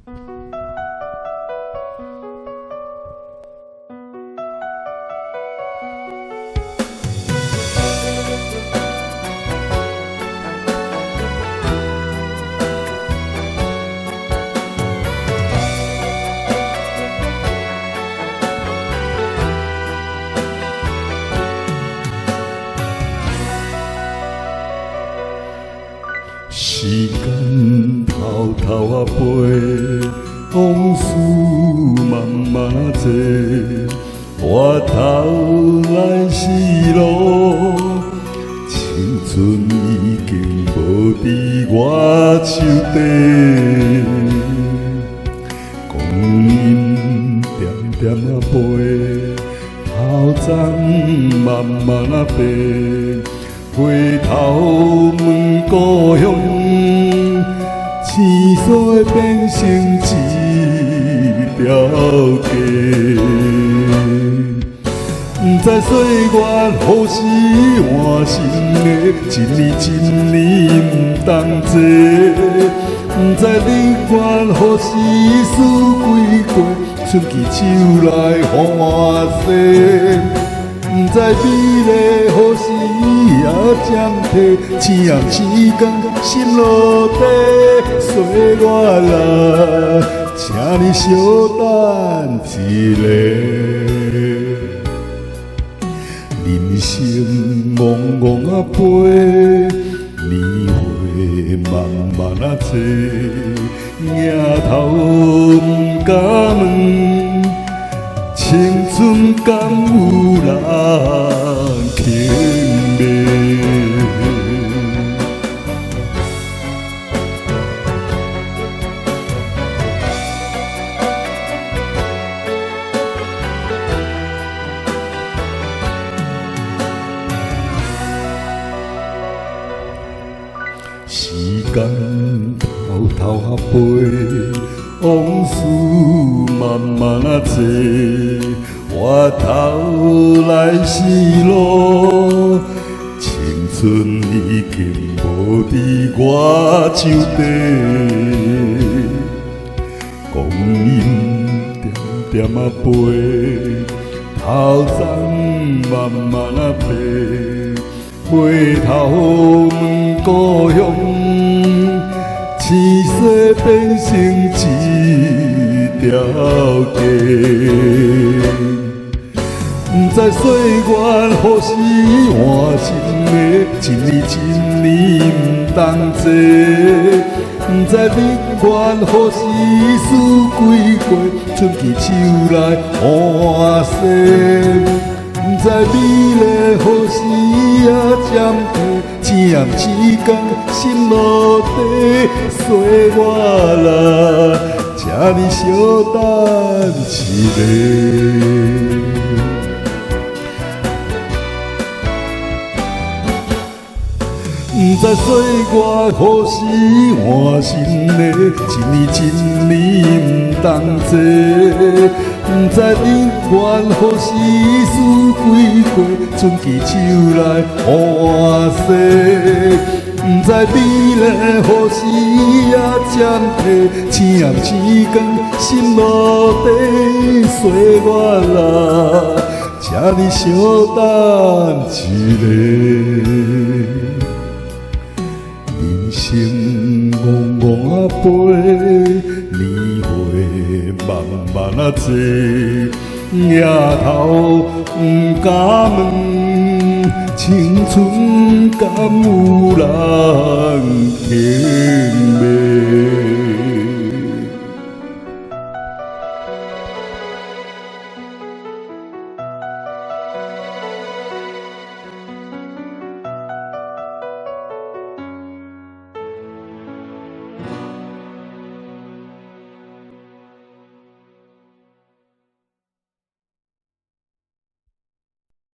时间偷偷啊飞，往事慢慢啊坐，回头来是路，青春已经无伫我手底，光阴点点啊飞，头鬃慢慢啊白。回头问故乡，青山变成一条街。不知岁月何时换新的，一年一年不同坐。不知日月何时事归过，春去秋来风换色。不知美丽何时也暂停，星暗时间心落地，岁月啊，请你稍等一下。人生茫茫啊飞，年岁慢慢啊坐，仰头不敢问。青春敢有人轻卖？时间偷偷啊飞，往事慢慢啊坐。回头来是路，青春已经无伫我手底，光阴点点啊飞，头鬃慢慢啊白，回头问故乡，青山变成一条街。不知岁月何时换新的，一年一年不同坐。不知日月何时事归过，春去秋来风换色。不知美丽何时也暂停，星暗时间心落地，岁月啊，请你稍等一下。不知岁月何时换新的，一年一年不同坐。不知日月何时事归过，春去秋来风换色。不知美丽何时也暂停，星暗时间心落地，岁月啊，请你稍等一下。人生茫茫啊飞，年岁慢慢啊坐，仰头不敢问，青春敢有人轻卖？